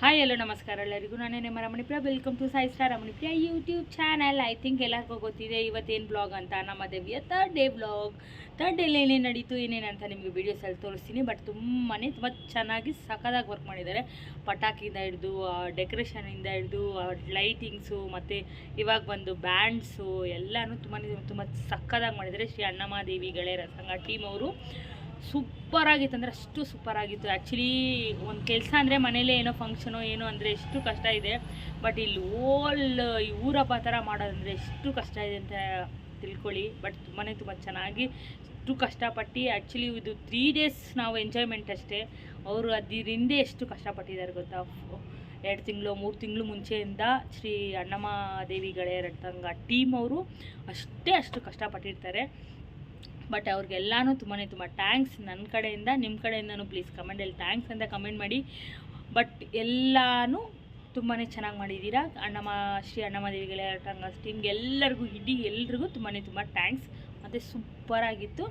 Hi ಎಲ್ಲೋ ನಮಸ್ಕಾರ ಎಲ್ಲರಿಗೂ. ನಾನೇ ನಿಮ್ಮ Ramanipriya. Welcome to Sai star Ramanipriya YouTube channel. I think ಎಲ್ಲರಿಗೂ ಗೊತ್ತಿದೆ ಇವತ್ತೇನು ಬ್ಲಾಗ್ ಅಂತ. ನಮ್ಮ ದೇವಿಯ ಥರ್ಡ್ ಡೇ ಬ್ಲಾಗ್. ಥರ್ಡ್ ಡೇಲಿ ಏನೇನು ನಡೀತು ಏನೇನು ಅಂತ ನಿಮಗೆ ವೀಡಿಯೋಸಲ್ಲಿ ತೋರಿಸ್ತೀನಿ. ಬಟ್ ತುಂಬ ಚೆನ್ನಾಗಿ ಸಖತ್ತಾಗಿ ವರ್ಕ್ ಮಾಡಿದ್ದಾರೆ. ಪಟಾಕಿಯಿಂದ ಹಿಡಿದು ಡೆಕೋರೇಷನಿಂದ ಹಿಡಿದು ಲೈಟಿಂಗ್ಸು ಮತ್ತು ಇವಾಗ ಬಂದು ಬ್ಯಾಂಡ್ಸು ಎಲ್ಲನೂ ತುಂಬ ಸಖತ್ತಾಗಿ ಮಾಡಿದ್ದಾರೆ. ಶ್ರೀ ಅಣ್ಣಮಾದೇವಿ ಗೆಳೆಯರ ಸಂಘ ಟೀಮ್ ಅವರು ಸೂಪರಾಗಿತ್ತು ಅಂದರೆ ಅಷ್ಟು ಸೂಪರಾಗಿತ್ತು. ಆ್ಯಕ್ಚುಲಿ ಒಂದು ಕೆಲಸ ಅಂದರೆ ಮನೇಲೇ ಏನೋ ಫಂಕ್ಷನೋ ಏನೋ ಅಂದರೆ ಎಷ್ಟು ಕಷ್ಟ ಇದೆ. ಬಟ್ ಇಲ್ಲಿ ಈ ಊರಬ್ಬ ಥರ ಮಾಡೋದಂದರೆ ಎಷ್ಟು ಕಷ್ಟ ಇದೆ ಅಂತ ತಿಳ್ಕೊಳ್ಳಿ. ಬಟ್ ತುಂಬ ಚೆನ್ನಾಗಿ ಎಷ್ಟು ಕಷ್ಟಪಟ್ಟು ಆ್ಯಕ್ಚುಲಿ ಇದು 3 days ನಾವು ಎಂಜಾಯ್ಮೆಂಟ್ ಅಷ್ಟೇ. ಅವರು ಅದರಿಂದ ಎಷ್ಟು ಕಷ್ಟಪಟ್ಟಿದ್ದಾರೆ ಗೊತ್ತಾ. 2 ತಿಂಗಳು 3 ತಿಂಗಳು ಮುಂಚೆಯಿಂದ ಶ್ರೀ ಅಣ್ಣಮಾದೇವಿ ಗೆಳೆಯರ ಸಂಘ ಟೀಮ್ ಅವರು ಅಷ್ಟು ಕಷ್ಟಪಟ್ಟಿರ್ತಾರೆ. ಬಟ್ ಅವ್ರಿಗೆಲ್ಲನೂ ತುಂಬ ಥ್ಯಾಂಕ್ಸ್ ನನ್ನ ಕಡೆಯಿಂದ. ನಿಮ್ಮ ಕಡೆಯಿಂದನೂ ಪ್ಲೀಸ್ ಕಮೆಂಟಲ್ಲಿ ಥ್ಯಾಂಕ್ಸ್ ಅಂತ ಕಮೆಂಟ್ ಮಾಡಿ. ಬಟ್ ಎಲ್ಲನೂ ತುಂಬಾ ಚೆನ್ನಾಗಿ ಮಾಡಿದ್ದೀರಾ. ಶ್ರೀ ಅಣ್ಣಮಾದೇವಿ ಗೆಳೆಯರ ಸಂಘ ಟೀಮ್ಗೆ ಎಲ್ರಿಗೂ ತುಂಬ ಥ್ಯಾಂಕ್ಸ್. ಮತ್ತು ಸೂಪರಾಗಿತ್ತು.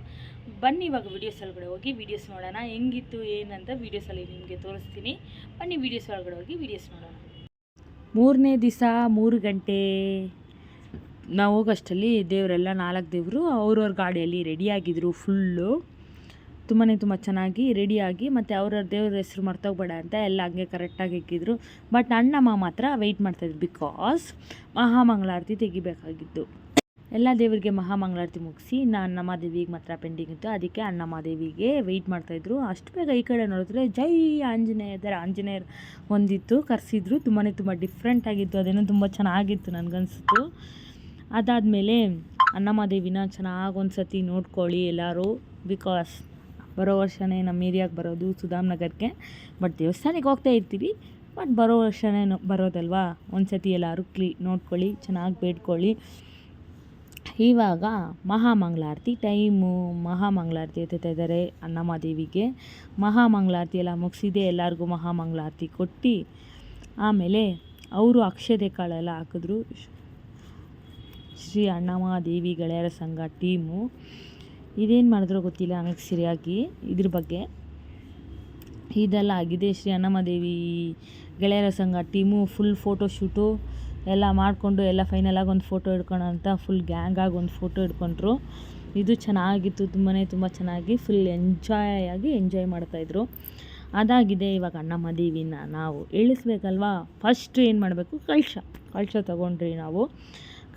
ಬನ್ನಿ ಇವಾಗ ವೀಡಿಯೋಸ್ ಒಳಗಡೆ ಹೋಗಿ ವೀಡಿಯೋಸ್ ನೋಡೋಣ. ಹೆಂಗಿತ್ತು ಏನಂತ ವೀಡಿಯೋಸಲ್ಲಿ ನಿಮಗೆ ತೋರಿಸ್ತೀನಿ. ಬನ್ನಿ ವೀಡಿಯೋಸ್ ಒಳಗಡೆ ಹೋಗಿ ವೀಡಿಯೋಸ್ ನೋಡೋಣ. 3ನೇ ದಿವಸ 3 ಗಂಟೆ ನಾವು ಹೋಗೋಷ್ಟರಲ್ಲಿ ದೇವರೆಲ್ಲ 4 ದೇವರು ಅವ್ರವ್ರ ಗಾಡಿಯಲ್ಲಿ ರೆಡಿಯಾಗಿದ್ದರು. ಫುಲ್ಲು ತುಂಬ ಚೆನ್ನಾಗಿ ರೆಡಿಯಾಗಿ, ಮತ್ತು ಅವ್ರವ್ರ ದೇವ್ರ ಹೆಸ್ರು ಮರ್ತೋಗ್ಬೇಡ ಅಂತ ಎಲ್ಲ ಹಂಗೆ ಕರೆಕ್ಟಾಗಿ ಇಕ್ಕಿದ್ರು. ಬಟ್ ಅಣ್ಣಮ್ಮ ಮಾತ್ರ ವೆಯ್ಟ್ ಮಾಡ್ತಾಯಿದ್ರು, ಬಿಕಾಸ್ ಮಹಾಮಂಗಳಾರತಿ ತೆಗಿಬೇಕಾಗಿತ್ತು. ಎಲ್ಲ ದೇವರಿಗೆ ಮಹಾಮಂಗಳಾರತಿ ಮುಗಿಸಿ ಅಣ್ಣಮಾದೇವಿಗೆ ಮಾತ್ರ ಪೆಂಡಿಂಗ್ ಇತ್ತು. ಅದಕ್ಕೆ ಅಣ್ಣಮಾದೇವಿಗೆ ವೆಯ್ಟ್ ಮಾಡ್ತಾಯಿದ್ರು. ಅಷ್ಟು ಬೇಗ ಈ ಕಡೆ ನೋಡಿದ್ರೆ ಜೈ ಆಂಜನೇಯರು ಒಂದಿತ್ತು, ಕರೆಸಿದ್ರು. ತುಂಬ ಡಿಫ್ರೆಂಟಾಗಿತ್ತು. ಅದೇನೋ ತುಂಬ ಚೆನ್ನಾಗಿತ್ತು ನನಗನ್ಸಿತ್ತು. ಅದಾದಮೇಲೆ ಅಣ್ಣಮಾದೇವಿನ ಚೆನ್ನಾಗಿ ಒಂದು ಸತಿ ನೋಡ್ಕೊಳ್ಳಿ ಎಲ್ಲರೂ, ಬಿಕಾಸ್ ಬರೋ ವರ್ಷವೇ ನಮ್ಮ ಏರಿಯಾಗೆ ಬರೋದು ಸುಧಾಮ್ ನಗರಕ್ಕೆ. ಬಟ್ ದೇವಸ್ಥಾನಕ್ಕೆ ಹೋಗ್ತಾ ಇರ್ತೀವಿ, ಬಟ್ ಬರೋ ವರ್ಷವೇ ಬರೋದಲ್ವಾ. ಒಂದು ಸತಿ ಎಲ್ಲರೂ ನೋಡ್ಕೊಳ್ಳಿ, ಚೆನ್ನಾಗಿ ಬೇಡ್ಕೊಳ್ಳಿ. ಇವಾಗ ಮಹಾಮಂಗಳಾರತಿ ಟೈಮು. ಮಹಾಮಂಗಳಾರತಿ ಎತ್ತುತ್ತಾ ಇದ್ದಾರೆ ಅಣ್ಣಮಾದೇವಿಗೆ. ಮಹಾಮಂಗಳಾರತಿ ಎಲ್ಲ ಮುಗಿಸಿದೆ. ಎಲ್ಲರಿಗೂ ಮಹಾಮಂಗಳಾರತಿ ಕೊಟ್ಟು ಆಮೇಲೆ ಅವರು ಅಕ್ಷತೆ ಕಾಳೆಲ್ಲ ಹಾಕಿದ್ರು. ಶ್ರೀ ಅಣ್ಣಮಾದೇವಿ ಗೆಳೆಯರ ಸಂಘ ಟೀಮು ಇದೇನು ಮಾಡಿದ್ರೋ ಗೊತ್ತಿಲ್ಲ ನನಗೆ ಸರಿಯಾಗಿ ಇದ್ರ ಬಗ್ಗೆ. ಇದೆಲ್ಲ ಆಗಿದೆ. ಶ್ರೀ ಅಣ್ಣಮಾದೇವಿ ಗೆಳೆಯರ ಸಂಘ ಟೀಮು ಫುಲ್ ಫೋಟೋಶೂಟು ಎಲ್ಲ ಮಾಡಿಕೊಂಡು ಎಲ್ಲ ಫೈನಲಾಗಿ ಒಂದು ಫೋಟೋ ಹಿಡ್ಕೊಳ್ಳೋ ಅಂತ ಫುಲ್ ಗ್ಯಾಂಗಾಗಿ ಒಂದು ಫೋಟೋ ಹಿಡ್ಕೊಂಡ್ರು. ಇದು ಚೆನ್ನಾಗಿತ್ತು. ತುಂಬ ಚೆನ್ನಾಗಿ ಫುಲ್ ಎಂಜಾಯ್ ಮಾಡ್ತಾಯಿದ್ರು. ಅದಾಗಿದೆ. ಇವಾಗ ಅಣ್ಣಮಾದೇವಿನ ನಾವು ಇಳಿಸ್ಬೇಕಲ್ವಾ. ಫಸ್ಟ್ ಏನು ಮಾಡಬೇಕು, ಕಳಶ ತೊಗೊಂಡ್ರಿ ನಾವು.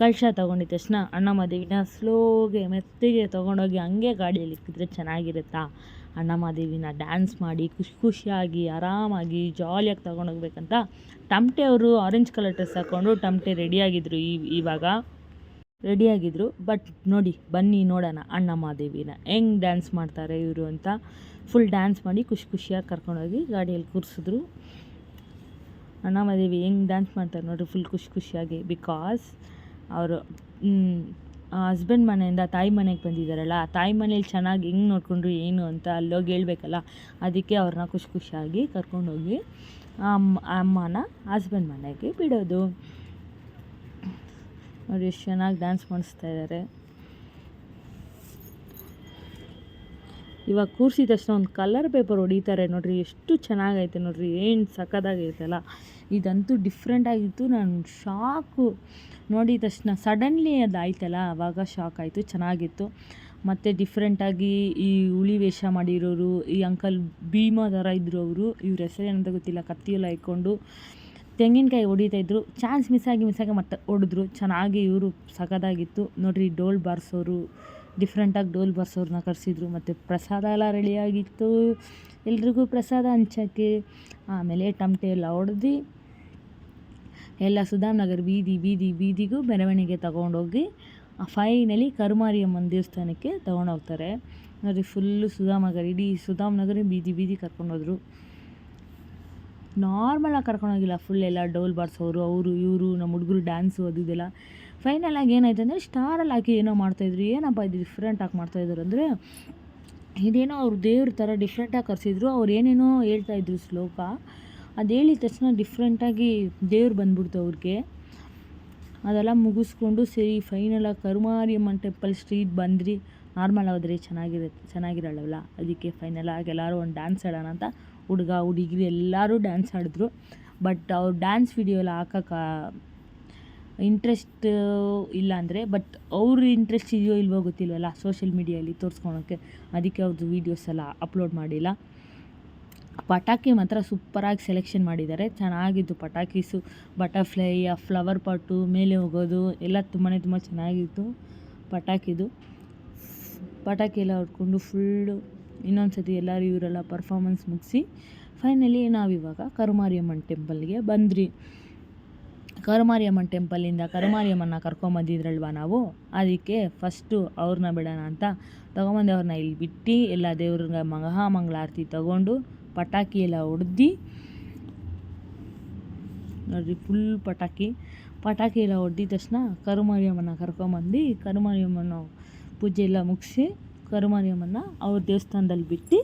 ಕಳಶ ತೊಗೊಂಡಿದ್ದ ತಕ್ಷಣ ಅಣ್ಣಮಾದೇವಿನ ಸ್ಲೋಗೆ ಮೆತ್ತಿಗೆ ತೊಗೊಂಡೋಗಿ ಹಂಗೆ ಗಾಡಿಯಲ್ಲಿ ಇಕ್ಕಿದ್ರೆ ಚೆನ್ನಾಗಿರುತ್ತಾ. ಅಣ್ಣಮಾದೇವಿನ ಡ್ಯಾನ್ಸ್ ಮಾಡಿ ಖುಷಿಯಾಗಿ ಆರಾಮಾಗಿ ಜಾಲಿಯಾಗಿ ತೊಗೊಂಡೋಗ್ಬೇಕಂತ ಟಮಟೆ ಅವರು ಆರೆಂಜ್ ಕಲರ್ ಡ್ರೆಸ್ ಹಾಕ್ಕೊಂಡು ಟಮಟೆ ರೆಡಿಯಾಗಿದ್ರು. ಬಟ್ ನೋಡಿ, ಬನ್ನಿ ನೋಡೋಣ ಅಣ್ಣಮಾದೇವಿನ ಹೆಂಗೆ ಡ್ಯಾನ್ಸ್ ಮಾಡ್ತಾರೆ ಇವರು ಅಂತ. ಫುಲ್ ಡ್ಯಾನ್ಸ್ ಮಾಡಿ ಖುಷಿಯಾಗಿ ಕರ್ಕೊಂಡೋಗಿ ಗಾಡಿಯಲ್ಲಿ ಕೂರಿಸಿದ್ರು. ಅಣ್ಣಮಾದೇವಿ ಹೆಂಗೆ ಡ್ಯಾನ್ಸ್ ಮಾಡ್ತಾರೆ ನೋಡಿರಿ, ಫುಲ್ ಖುಷಿಯಾಗಿ. ಬಿಕಾಸ್ ಅವರು ಹಸ್ಬೆಂಡ್ ಮನೆಯಿಂದ ತಾಯಿ ಮನೆಗೆ ಬಂದಿದ್ದಾರಲ್ಲ, ಆ ತಾಯಿ ಮನೇಲಿ ಚೆನ್ನಾಗಿ ಹೆಂಗೆ ನೋಡಿಕೊಂಡ್ರು ಏನು ಅಂತ ಅಲ್ಲೋಗಿ ಹೇಳ್ಬೇಕಲ್ಲ. ಅದಕ್ಕೆ ಅವ್ರನ್ನ ಖುಷಿಯಾಗಿ ಕರ್ಕೊಂಡೋಗಿ ಅಮ್ಮನ ಹಸ್ಬೆಂಡ್ ಮನೆಗೆ ಬಿಡೋದು. ನೋಡಿ ಎಷ್ಟು ಚೆನ್ನಾಗಿ ಡ್ಯಾನ್ಸ್ ಮಾಡಿಸ್ತಾ ಇದ್ದಾರೆ. ಇವಾಗ ಕೂರಿಸಿದ ತಕ್ಷಣ ಒಂದು ಕಲರ್ ಪೇಪರ್ ಹೊಡಿತಾರೆ ನೋಡಿರಿ, ಎಷ್ಟು ಚೆನ್ನಾಗೈತೆ ನೋಡಿರಿ, ಏನು ಸಖತ್ತಾಗಿರ್ತಲ್ಲ. ಇದಂತೂ ಡಿಫ್ರೆಂಟಾಗಿತ್ತು. ನಾನು ಶಾಕು ನೋಡಿದ ತಕ್ಷಣ ಸಡನ್ಲಿ ಅದು ಆಯ್ತಲ್ಲ, ಆವಾಗ ಶಾಕ್ ಆಯಿತು. ಚೆನ್ನಾಗಿತ್ತು. ಮತ್ತು ಡಿಫ್ರೆಂಟಾಗಿ ಈ ಹುಳಿ ವೇಷ ಮಾಡಿರೋರು, ಈ ಅಂಕಲ್ ಭೀಮಾ ಥರ ಇದ್ದರು ಅವರು. ಇವ್ರ ಹೆಸರೇನಂತ ಗೊತ್ತಿಲ್ಲ. ಕತ್ತಿಯೆಲ್ಲ ಇಟ್ಕೊಂಡು ತೆಂಗಿನಕಾಯಿ ಹೊಡಿತಾಯಿದ್ರು. ಚಾನ್ಸ್ ಮಿಸ್ ಆಗಿ ಮತ್ತೆ ಹೊಡೆದ್ರು. ಚೆನ್ನಾಗಿ ಇವರು ಸಖತ್ತಾಗಿತ್ತು ನೋಡಿರಿ. ಡೋಲ್ ಬಾರಿಸೋರು, ಡಿಫ್ರೆಂಟಾಗಿ ಡೋಲ್ ಬಾರಿಸೋರನ್ನ ಕರೆಸಿದ್ರು. ಮತ್ತು ಪ್ರಸಾದ ಎಲ್ಲ ರೆಡಿಯಾಗಿತ್ತು, ಎಲ್ರಿಗೂ ಪ್ರಸಾದ ಹಂಚೋಕ್ಕೆ. ಆಮೇಲೆ ಟಮಟೆ ಎಲ್ಲ ಹೊಡೆದು ಎಲ್ಲ ಸುಧಾಮ್ ನಗರ ಬೀದಿಗೂ ಮೆರವಣಿಗೆ ತೊಗೊಂಡೋಗಿ ಫೈನಲಿ ಕರುಮಾರಿಯಮ್ಮನ ದೇವಸ್ಥಾನಕ್ಕೆ ತೊಗೊಂಡೋಗ್ತಾರೆ ನೋಡಿ. ಫುಲ್ಲು ಇಡೀ ಸುಧಾಮ್ ನಗರ ಬೀದಿ ಕರ್ಕೊಂಡೋದ್ರು. ನಾರ್ಮಲಾಗಿ ಕರ್ಕೊಂಡೋಗಿಲ್ಲ, ಫುಲ್ ಎಲ್ಲ ಡೋಲ್ ಬಾರಿಸೋರು, ಅವರು ಇವರು ನಮ್ಮ ಹುಡುಗರು ಡ್ಯಾನ್ಸು ಅದು ಇದೆಲ್ಲ. ಫೈನಲಾಗಿ ಏನಾಯ್ತು ಅಂದರೆ ಸ್ಟಾರಲ್ಲಿ ಹಾಕಿ ಏನೋ ಮಾಡ್ತಾಯಿದ್ರು. ಏನಪ್ಪ ಇದು ಡಿಫ್ರೆಂಟಾಗಿ ಮಾಡ್ತಾಯಿದ್ರು ಅಂದರೆ, ಇದೇನೋ ಅವ್ರು ದೇವ್ರ ಥರ ಡಿಫ್ರೆಂಟಾಗಿ ಕರೆಸಿದ್ರು. ಅವ್ರು ಏನೇನೋ ಹೇಳ್ತಾಯಿದ್ರು ಶ್ಲೋಕ. ಅದು ಹೇಳಿದ ತಕ್ಷಣ ಡಿಫ್ರೆಂಟಾಗಿ ದೇವ್ರು ಬಂದ್ಬಿಡ್ತು ಅವ್ರಿಗೆ. ಅದೆಲ್ಲ ಮುಗಿಸ್ಕೊಂಡು ಸರಿ ಫೈನಲಾಗಿ ಕರುಮಾರಿಯಮ್ಮನ ಟೆಂಪಲ್ ಸ್ಟ್ರೀಟ್ ಬಂದ್ರಿ. ನಾರ್ಮಲ್ ಹೋದರೆ ಚೆನ್ನಾಗಿರಲ್ಲವಲ್ಲ, ಅದಕ್ಕೆ ಫೈನಲಾಗಿ ಎಲ್ಲರೂ ಒಂದು ಡ್ಯಾನ್ಸ್ ಆಡೋಣ ಅಂತ ಹುಡುಗ ಹುಡುಗಿರು ಎಲ್ಲರೂ ಡ್ಯಾನ್ಸ್ ಆಡಿದ್ರು. ಬಟ್ ಅವ್ರು ಡ್ಯಾನ್ಸ್ ವಿಡಿಯೋ ಎಲ್ಲ ಹಾಕೋಕ್ಕೆ ಇಂಟ್ರೆಸ್ಟ್ ಇಲ್ಲ ಅಂದರೆ, ಬಟ್ ಅವ್ರ ಇಂಟ್ರೆಸ್ಟ್ ಇದೆಯೋ ಇಲ್ವೋ ಗೊತ್ತಿಲ್ವಲ್ಲ ಸೋಷಿಯಲ್ ಮೀಡಿಯಲ್ಲಿ ತೋರಿಸ್ಕೊಳೋಕ್ಕೆ, ಅದಕ್ಕೆ ಅವ್ರದ್ದು ವೀಡಿಯೋಸ್ ಎಲ್ಲ ಅಪ್ಲೋಡ್ ಮಾಡಿಲ್ಲ. ಪಟಾಕಿ ಮಾತ್ರ ಸೂಪರಾಗಿ ಸೆಲೆಕ್ಷನ್ ಮಾಡಿದ್ದಾರೆ, ಚೆನ್ನಾಗಿತ್ತು ಪಟಾಕೀಸು. ಬಟರ್ಫ್ಲೈ, ಆ ಫ್ಲವರ್ ಪಾಟು ಮೇಲೆ ಹೋಗೋದು ಎಲ್ಲ ತುಂಬ ಚೆನ್ನಾಗಿತ್ತು ಪಟಾಕಿದು. ಪಟಾಕಿ ಎಲ್ಲ ಹೊಡ್ಕೊಂಡು ಫುಲ್ಲು ಇನ್ನೊಂದು ಸತಿ ಎಲ್ಲರೂ ಇವರೆಲ್ಲ ಪರ್ಫಾರ್ಮೆನ್ಸ್ ಮುಗಿಸಿ ಫೈನಲಿ ನಾವಿವಾಗ ಕರುಮಾರಿಯಮ್ಮನ ಟೆಂಪಲ್ಗೆ ಬಂದ್ರಿ. ಕರುಮಾರಿಯಮ್ಮನ ಟೆಂಪಲಿಂದ ಕರುಮಾರಿಯಮ್ಮನ ಕರ್ಕೊಂಬಂದಿದ್ರಲ್ವ ನಾವು, ಅದಕ್ಕೆ ಫಸ್ಟು ಅವ್ರನ್ನ ಬಿಡೋಣ ಅಂತ ತೊಗೊಂಬಂದು ಅವ್ರನ್ನ ಇಲ್ಲಿ ಬಿಟ್ಟು ಎಲ್ಲ ದೇವ್ರಿಗೆ ಮಹಾಮಂಗಳಾರತಿ ತಗೊಂಡು ಪಟಾಕಿ ಎಲ್ಲ ಹೊಡ್ದು ನೋಡಿರಿ, ಫುಲ್ ಪಟಾಕಿ ಎಲ್ಲ ಹೊಡೆದಿದ ತಕ್ಷಣ ಕರುಮಾರಿಯಮ್ಮನ ಕರ್ಕೊಂಬಂದು ಕರುಮಾರಿಯಮ್ಮನ ಪೂಜೆ ಎಲ್ಲ ಮುಗಿಸಿ ಕರುಮಾರಿಯಮ್ಮನ ಅವ್ರ ದೇವಸ್ಥಾನದಲ್ಲಿ ಬಿಟ್ಟು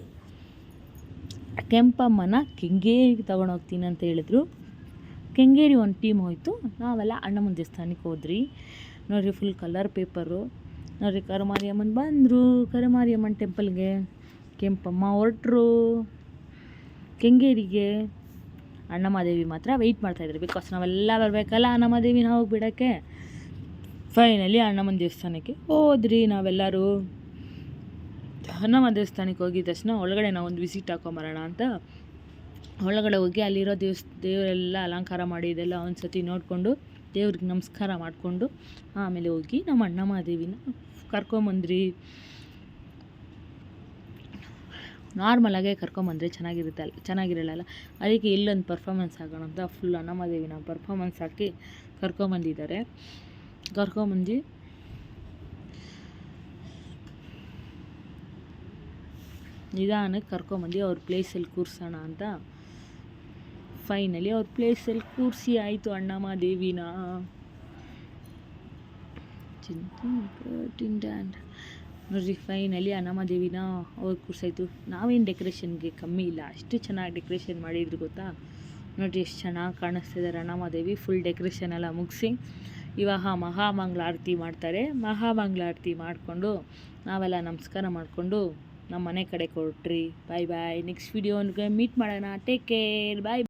ಕೆಂಪಮ್ಮನ ಕೆಂಗೇರಿಗೆ ತೊಗೊಂಡೋಗ್ತೀನಿ ಅಂತ ಹೇಳಿದ್ರು. ಕೆಂಗೇರಿ ಒಂದು ಟೀಮ್ ಹೋಯ್ತು, ನಾವೆಲ್ಲ ಅಣ್ಣಮ್ಮನ ದೇವಸ್ಥಾನಕ್ಕೆ ಹೋದ್ರಿ. ನೋಡಿರಿ ಫುಲ್ ಕಲರ್ ಪೇಪರು. ನೋಡಿರಿ ಕರುಮಾರಿಯಮ್ಮನ ಬಂದರು, ಕರುಮಾರಿಯಮ್ಮನ ಟೆಂಪಲ್ಗೆ. ಕೆಂಪಮ್ಮ ಹೊರಟ್ರು ಕೆಂಗೇರಿಗೆ. ಅಣ್ಣಮ್ಮದೇವಿ ಮಾತ್ರ ವೆಯ್ಟ್ ಮಾಡ್ತಾಯಿದ್ರು, ಬಿಕಾಸ್ ನಾವೆಲ್ಲ ಬರಬೇಕಲ್ಲ ಅಣ್ಣಮ್ಮದೇವಿನ ಹೋಗಿ ಬಿಡೋಕ್ಕೆ. ಫೈನಲಿ ಅಣ್ಣಮ್ಮನ ದೇವಸ್ಥಾನಕ್ಕೆ ಹೋದ್ರಿ ನಾವೆಲ್ಲರೂ. ಅಣ್ಣಮ್ಮ ದೇವಸ್ಥಾನಕ್ಕೆ ಹೋಗಿದ ತಕ್ಷಣ ಒಳಗಡೆ ನಾವೊಂದು ವಿಸಿಟ್ ಹಾಕೊಂಬರೋಣ ಅಂತ ಒಳಗಡೆ ಹೋಗಿ ಅಲ್ಲಿರೋ ದೇವರೆಲ್ಲ ಅಲಂಕಾರ ಮಾಡಿದೆಲ್ಲ ಒಂದು ಸತಿ ನೋಡಿಕೊಂಡು ದೇವ್ರಿಗೆ ನಮಸ್ಕಾರ ಮಾಡಿಕೊಂಡು ಆಮೇಲೆ ಹೋಗಿ ನಮ್ಮ ಅಣ್ಣಮ್ಮ ದೇವಿನ ಕರ್ಕೊಂಬಂದ್ರಿ. ನಾರ್ಮಲಾಗೆ ಕರ್ಕೊಂಬಂದರೆ ಚೆನ್ನಾಗಿರಲ್ಲ, ಅದಕ್ಕೆ ಇಲ್ಲೊಂದು ಪರ್ಫಾಮೆನ್ಸ್ ಆಗೋಣ ಅಂತ ಫುಲ್ ಅಣ್ಣಮ್ಮ ದೇವಿನ ಪರ್ಫಾಮೆನ್ಸ್ ಹಾಕಿ ಕರ್ಕೊಂಬಂದಿದ್ದಾರೆ. ಕರ್ಕೊಂಬಂದು ನಿಧಾನಕ್ಕೆ ಕರ್ಕೊಂಬಂದು ಅವ್ರ ಪ್ಲೇಸಲ್ಲಿ ಕೂರಿಸೋಣ ಅಂತ ಫೈನಲಿ ಅವ್ರ ಪ್ಲೇಸಲ್ಲಿ ಕೂರಿಸಿ ಆಯಿತು ಅಣ್ಣಮ್ಮ ದೇವಿನ. ನೋಡಿರಿ ಫೈನಲಿ ಅಣ್ಣಮ್ಮ ದೇವಿನ ಅವ್ರು ಕೂರಿಸಾಯ್ತು. ನಾವೇನು ಡೆಕೋರೇಷನ್ಗೆ ಕಮ್ಮಿ ಇಲ್ಲ, ಅಷ್ಟು ಚೆನ್ನಾಗಿ ಡೆಕೋರೇಷನ್ ಮಾಡಿದ್ರು ಗೊತ್ತಾ. ನೋಡಿರಿ ಎಷ್ಟು ಚೆನ್ನಾಗಿ ಕಾಣಿಸ್ತಿದ್ದಾರೆ ಅಣ್ಣಮ್ಮ ದೇವಿ. ಫುಲ್ ಡೆಕೋರೇಷನ್ ಎಲ್ಲ ಮುಗಿಸಿ ಇವಾಗ ಮಹಾಮಂಗಳಾರತಿ ಮಾಡ್ತಾರೆ. ಮಹಾಮಂಗಳಾರತಿ ಮಾಡಿಕೊಂಡು ನಾವೆಲ್ಲ ನಮಸ್ಕಾರ ಮಾಡಿಕೊಂಡು ನಮ್ಮ ಮನೆ ಕಡೆ ಕೊಟ್ರಿ. ಬಾಯ್. ನೆಕ್ಸ್ಟ್ ವಿಡಿಯೋಗೆ ಮೀಟ್ ಮಾಡೋಣ. Take care. ಬಾಯ್.